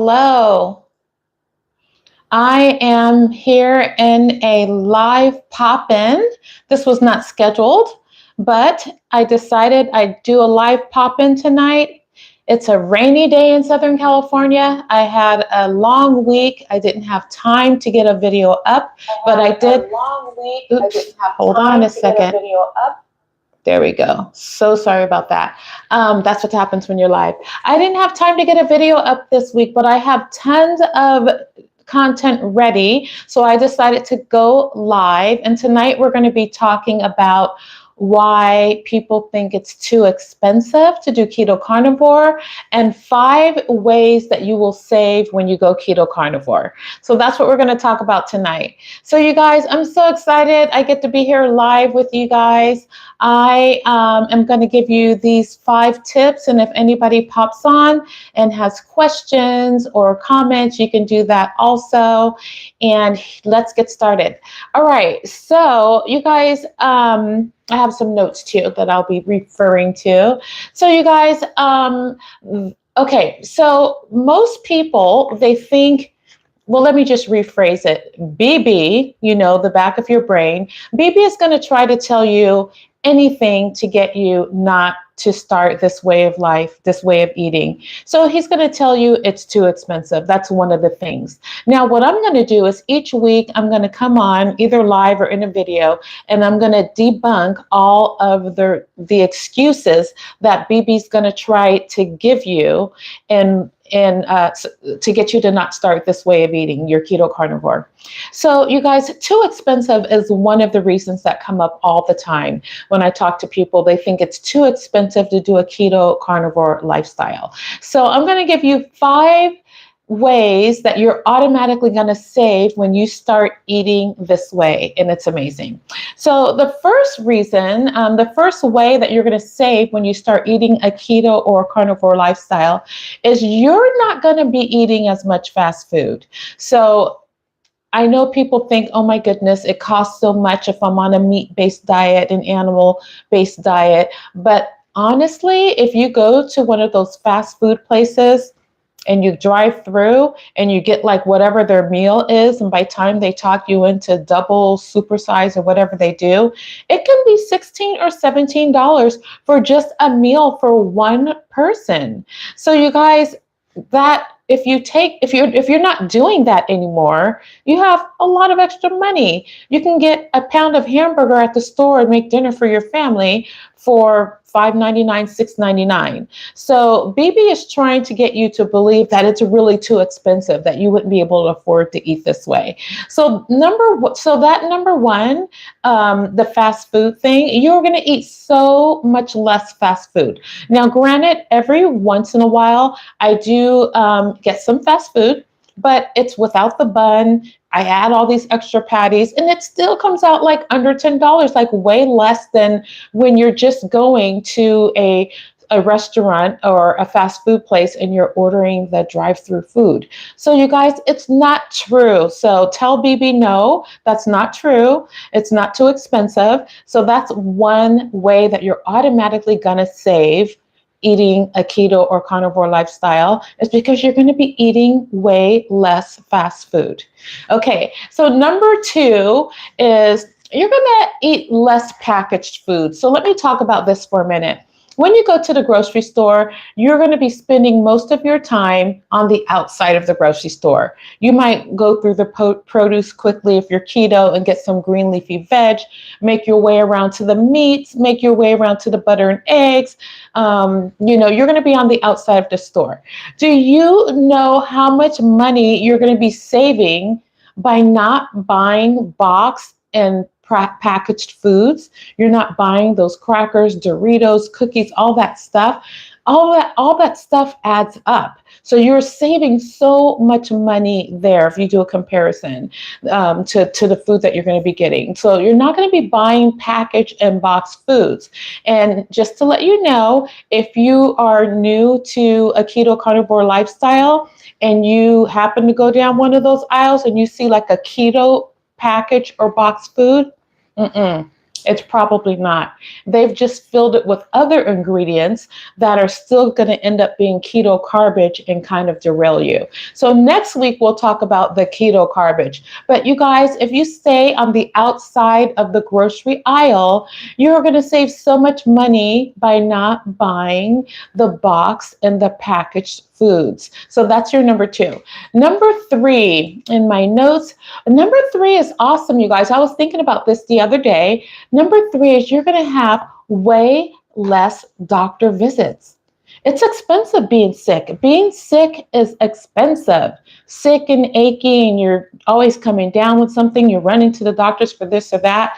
hello. I am here in a live pop-in. This was not scheduled, but I decided I'd do a live pop-in tonight. It's a rainy day in Southern California. I had a long week. I didn't have time to get a video up, but I did. Oops, hold on a second. There we go. So sorry about that. That's what happens when you're live. I didn't have time to get a video up this week, but I have tons of content ready. So I decided to go live. And tonight we're going to be talking about why people think it's too expensive to do keto carnivore and 5 ways that you will save when you go keto carnivore. So that's what we're going to talk about tonight. So you guys, I'm so excited. I get to be here live with you guys. I am going to give you these 5 tips, and if anybody pops on and has questions or comments, you can do that also. And let's get started. All right, so you guys, I have some notes too that I'll be referring to. So you guys, okay, so most people, they think, well, let me just rephrase it. BB, you know, the back of your brain, BB is going to try to tell you anything to get you not to start this way of life, this way of eating. So he's going to tell you it's too expensive. That's one of the things. Now, what I'm going to do is each week I'm going to come on either live or in a video, and I'm going to debunk all of the excuses that BB's going to try to give you and to get you to not start this way of eating, your keto carnivore. So you guys, too expensive is one of the reasons that come up all the time when I talk to people. They think it's too expensive to do a keto carnivore lifestyle. So I'm going to give you 5 ways that you're automatically going to save when you start eating this way, and it's amazing. So the first reason, the first way that you're going to save when you start eating a keto or carnivore lifestyle is you're not going to be eating as much fast food. So I know people think, oh my goodness, it costs so much if I'm on a meat-based diet, an animal-based diet. But honestly, if you go to one of those fast food places and you drive through and you get like whatever their meal is, and by the time they talk you into double, supersize, or whatever they do, it can be $16 or $17 for just a meal for one person. So you guys, that if you're not doing that anymore, you have a lot of extra money. You can get a pound of hamburger at the store and make dinner for your family for $5.99, $6.99. So BB is trying to get you to believe that it's really too expensive, that you wouldn't be able to afford to eat this way. So number one, the fast food thing, you're going to eat so much less fast food. Now, granted, every once in a while, I do get some fast food, but it's without the bun. I add all these extra patties, and it still comes out like under $10, like way less than when you're just going to a restaurant or a fast food place and you're ordering the drive-through food. So you guys, it's not true. So tell BB, no, that's not true. It's not too expensive. So that's one way that you're automatically gonna save eating a keto or carnivore lifestyle, is because you're going to be eating way less fast food. Okay, so number 2 is you're going to eat less packaged food. So let me talk about this for a minute. When you go to the grocery store, you're going to be spending most of your time on the outside of the grocery store. You might go through the produce quickly if you're keto and get some green leafy veg, make your way around to the meats, make your way around to the butter and eggs. You're going to be on the outside of the store. Do you know how much money you're going to be saving by not buying boxed and packaged foods? You're not buying those crackers, Doritos, cookies, all that stuff. All that stuff adds up. So you're saving so much money there if you do a comparison to the food that you're going to be getting. So you're not going to be buying packaged and boxed foods. And just to let you know, if you are new to a keto carnivore lifestyle and you happen to go down one of those aisles and you see like a keto package or boxed food, It's probably not. They've just filled it with other ingredients that are still going to end up being keto garbage and kind of derail you. So next week, we'll talk about the keto garbage. But you guys, if you stay on the outside of the grocery aisle, you're going to save so much money by not buying the box and the packaged foods. So that's your number 2. Number 3 in my notes, number 3 is awesome, you guys. I was thinking about this the other day. Number 3 is you're going to have way less doctor visits. It's expensive being sick. Being sick is expensive. Sick and achy, and you're always coming down with something. You're running to the doctors for this or that.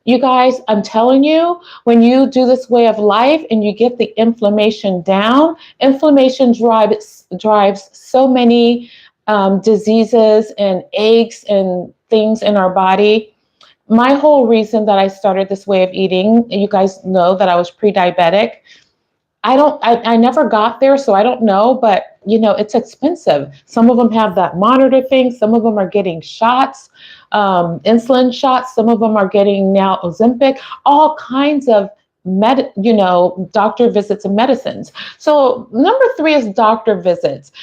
You guys, I'm telling you, when you do this way of life and you get the inflammation down, inflammation drives so many diseases and aches and things in our body. My whole reason that I started this way of eating, you guys know that I was pre-diabetic. I never got there, so I don't know, but it's expensive. Some of them have that monitor thing. Some of them are getting shots, insulin shots. Some of them are getting now Ozempic, all kinds of doctor visits and medicines. So number 3 is doctor visits.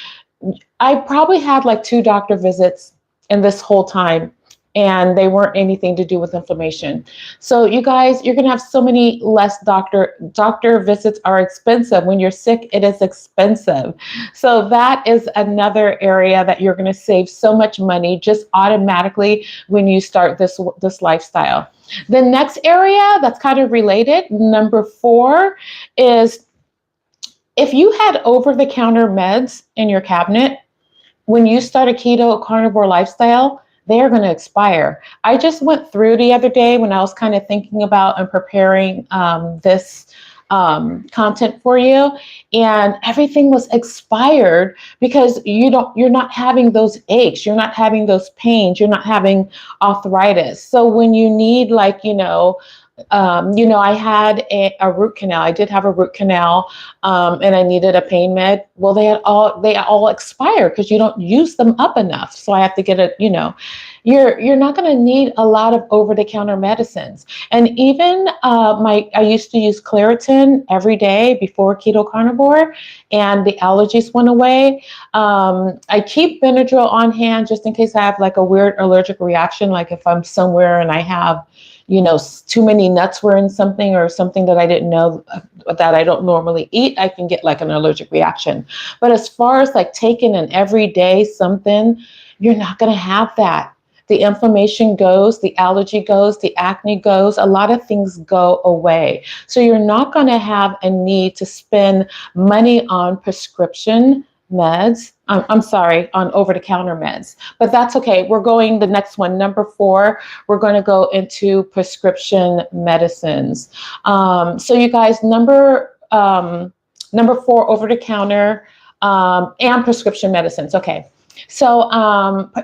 I probably had like 2 doctor visits in this whole time, and they weren't anything to do with inflammation. So you guys, you're going to have so many less doctor visits are expensive. When you're sick, it is expensive. So that is another area that you're going to save so much money just automatically when you start this lifestyle. The next area that's kind of related, number 4, is if you had over-the-counter meds in your cabinet, when you start a keto carnivore lifestyle, they are going to expire. I just went through the other day when I was kind of thinking about and preparing this content for you, and everything was expired because you're not having those aches, you're not having those pains, you're not having arthritis. So when you need I had a root canal. I did have a root canal, and I needed a pain med. Well, they all expire because you don't use them up enough. So I have to get you're not going to need a lot of over-the-counter medicines. And even I used to use Claritin every day before Keto Carnivore, and the allergies went away. I keep Benadryl on hand just in case I have like a weird allergic reaction, like if I'm somewhere and I have too many nuts were in something or something that I didn't know that I don't normally eat, I can get like an allergic reaction. But as far as like taking an everyday something, you're not going to have that. The inflammation goes, the allergy goes, the acne goes, a lot of things go away. So you're not going to have a need to spend money on prescription meds. I'm sorry, on over-the-counter meds, but that's okay. We're going the next one, number 4. We're going to go into prescription medicines. So you guys, number 4, over-the-counter and prescription medicines. Okay. So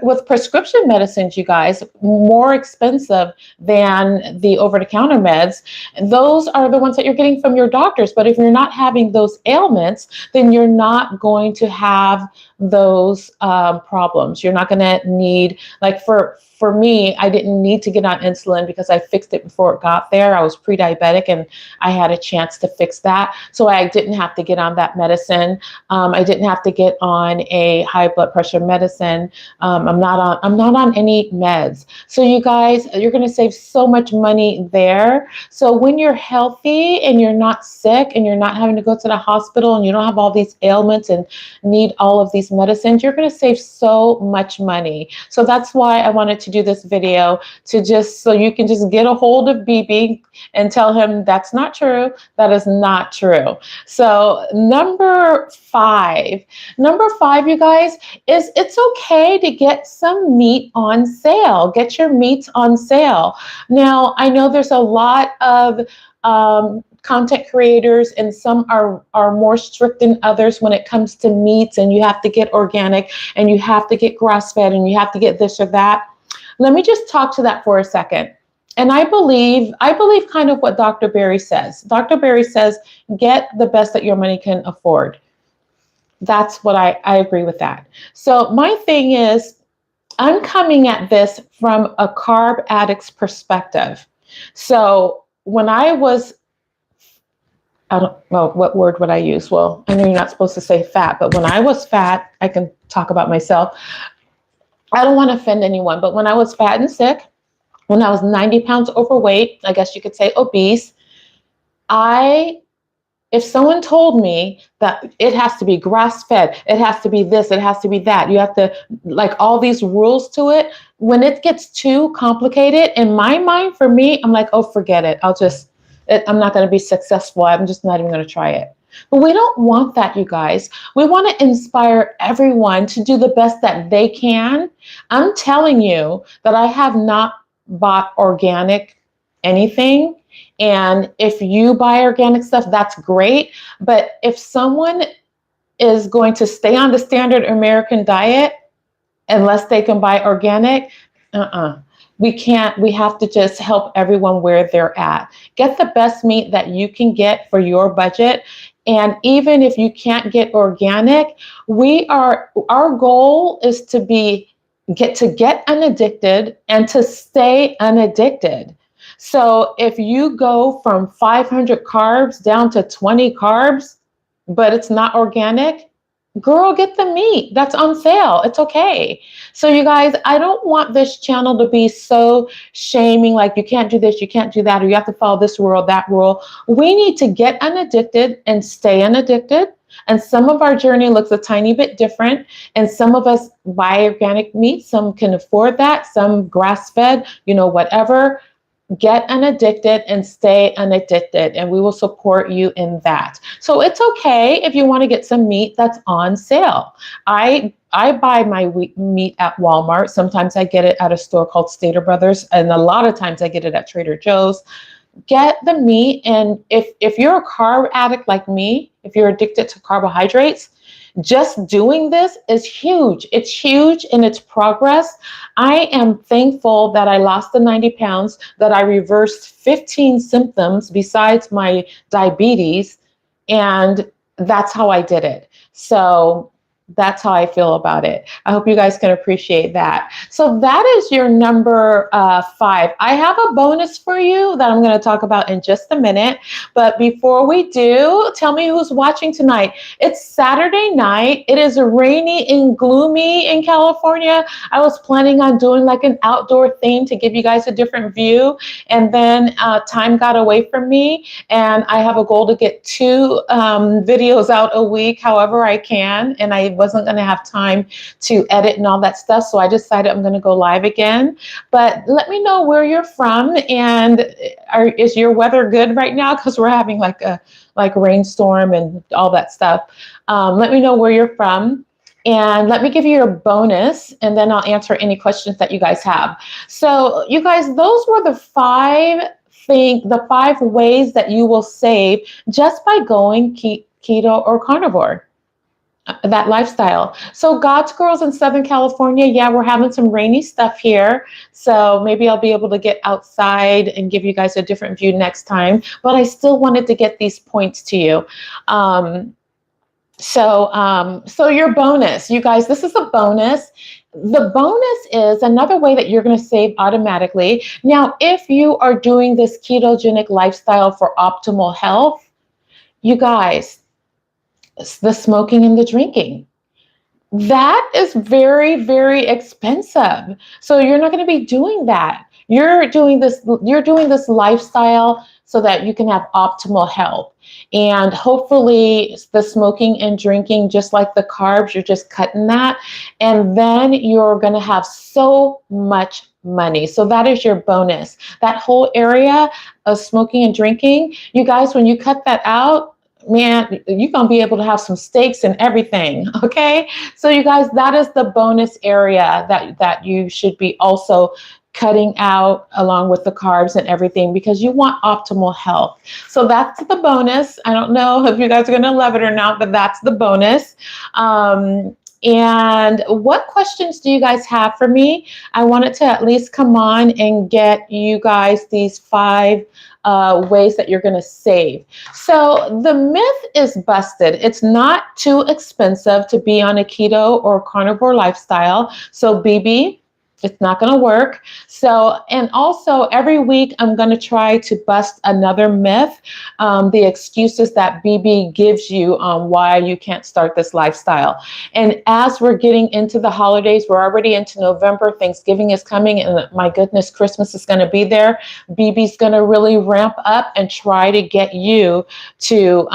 with prescription medicines, you guys, more expensive than the over-the-counter meds. Those are the ones that you're getting from your doctors. But if you're not having those ailments, then you're not going to have those problems. You're not going to need, like for me, I didn't need to get on insulin because I fixed it before it got there. I was pre-diabetic and I had a chance to fix that. So I didn't have to get on that medicine. I didn't have to get on a high blood pressure medicine. I'm not on any meds. So you guys, you're going to save so much money there. So when you're healthy and you're not sick and you're not having to go to the hospital and you don't have all these ailments and need all of these medicines, you're going to save so much money. So that's why I wanted to do this video, to just so you can just get a hold of BB and tell him that's not true. That is not true. So number 5, you guys, is it's okay to get some meat on sale. Get your meats on sale. Now, I know there's a lot of content creators, and some are more strict than others when it comes to meats, and you have to get organic and you have to get grass-fed and you have to get this or that. Let me just talk to that for a second. And I believe kind of what Dr. Berry says. Dr. Berry says, get the best that your money can afford. That's what I agree with that. So my thing is, I'm coming at this from a carb addict's perspective. So when I was, I don't know, what word would I use? Well, I know you're not supposed to say fat, but when I was fat, I can talk about myself. I don't want to offend anyone, but when I was fat and sick, when I was 90 pounds overweight, I guess you could say obese, I if someone told me that it has to be grass fed, it has to be this, it has to be that, you have to like all these rules to it, when it gets too complicated in my mind, for me, I'm like, oh, forget it. I'm not going to be successful. I'm just not even going to try it. But we don't want that, you guys. We want to inspire everyone to do the best that they can. I'm telling you that I have not bought organic anything. And if you buy organic stuff, that's great. But if someone is going to stay on the standard American diet, unless they can buy organic, we can't. We have to just help everyone where they're at. Get the best meat that you can get for your budget. And even if you can't get organic, our goal is to get unaddicted and to stay unaddicted. So if you go from 500 carbs down to 20 carbs, but it's not organic, girl, get the meat that's on sale. It's okay. So you guys, I don't want this channel to be so shaming, like you can't do this, you can't do that, or you have to follow this rule, that rule. We need to get unaddicted and stay unaddicted. And some of our journey looks a tiny bit different. And some of us buy organic meat. Some can afford that. Some grass-fed, whatever. Get unaddicted and stay unaddicted, and we will support you in that. So it's okay if you want to get some meat that's on sale. I buy my meat at Walmart. Sometimes I get it at a store called Stater Brothers, and a lot of times I get it at Trader Joe's. Get the meat, and if you're a carb addict like me, if you're addicted to carbohydrates, just doing this is huge. It's huge in its progress. I am thankful that I lost the 90 pounds, that I reversed 15 symptoms besides my diabetes, and that's how I did it. So that's how I feel about it. I hope you guys can appreciate that. So that is your number 5. I have a bonus for you that I'm going to talk about in just a minute. But before we do, tell me who's watching tonight. It's Saturday night. It is rainy and gloomy in California. I was planning on doing like an outdoor theme to give you guys a different view. And then time got away from me. And I have a goal to get 2 videos out a week, however I can. And I wasn't going to have time to edit and all that stuff. So I decided I'm going to go live again. But let me know where you're from, and is your weather good right now? Because we're having like a rainstorm and all that stuff. Let me know where you're from. And let me give you your bonus, and then I'll answer any questions that you guys have. So you guys, those were the 5 ways that you will save just by going keto or carnivore. That lifestyle. So God's Girls in Southern California, yeah, we're having some rainy stuff here. So maybe I'll be able to get outside and give you guys a different view next time. But I still wanted to get these points to you. So your bonus, you guys, this is a bonus. The bonus is another way that you're going to save automatically. Now, if you are doing this ketogenic lifestyle for optimal health, you guys, the smoking and the drinking, that is very, very expensive. So you're not going to be doing that. You're doing this lifestyle so that you can have optimal health. And hopefully the smoking and drinking, just like the carbs, you're just cutting that. And then you're going to have so much money. So that is your bonus. That whole area of smoking and drinking, you guys, when you cut that out, man, you're going to be able to have some steaks and everything. Okay. So you guys, that is the bonus area that you should be also cutting out along with the carbs and everything, because you want optimal health. So that's the bonus. I don't know if you guys are going to love it or not, but that's the bonus. And what questions do you guys have for me? I wanted to at least come on and get you guys these 5 ways that you're going to save. So the myth is busted. It's not too expensive to be on a keto or carnivore lifestyle. So BB, It's not going to work. So, and also every week I'm going to try to bust another myth, the excuses that BB gives you on why you can't start this lifestyle. And as we're getting into the holidays, we're already into November, Thanksgiving is coming, and my goodness, Christmas is going to be there. BB's going to really ramp up and try to get you to,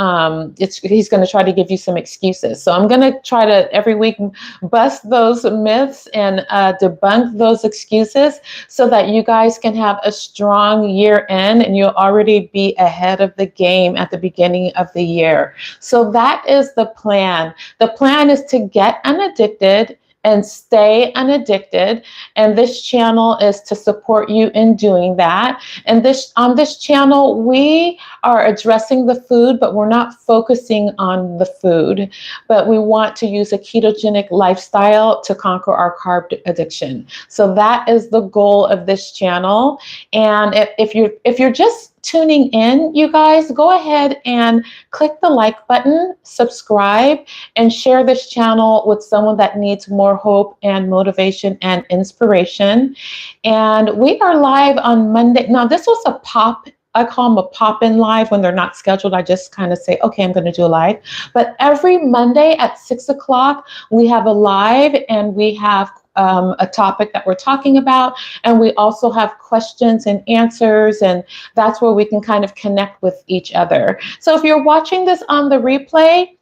he's going to try to give you some excuses. So I'm going to try to every week bust those myths and debunk those excuses so that you guys can have a strong year end and you'll already be ahead of the game at the beginning of the year. So that is the plan. The plan is to get unaddicted and stay unaddicted. And this channel is to support you in doing that. And on this channel, we are addressing the food, but we're not focusing on the food. But we want to use a ketogenic lifestyle to conquer our carb addiction. So that is the goal of this channel. And if you're just tuning in, you guys, go ahead and click the like button, subscribe, and share this channel with someone that needs more hope and motivation and inspiration. And we are live on Monday. Now, this was a pop. I call them a pop-in live when they're not scheduled. I just kind of say, okay, I'm going to do a live. But every Monday at 6 o'clock, we have a live and we have a topic that we're talking about. And we also have questions and answers. And that's where we can kind of connect with each other. So if you're watching this on the replay,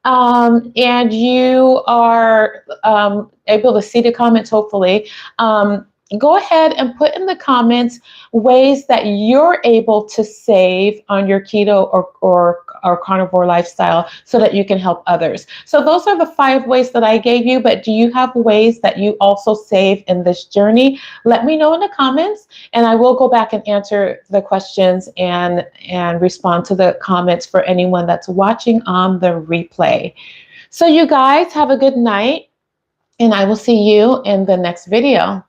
and you are able to see the comments, hopefully, go ahead and put in the comments ways that you're able to save on your keto or carnivore lifestyle so that you can help others. So those are the 5 ways that I gave you, but do you have ways that you also save in this journey? Let me know in the comments, and I will go back and answer the questions and respond to the comments for anyone that's watching on the replay. So you guys have a good night, and I will see you in the next video.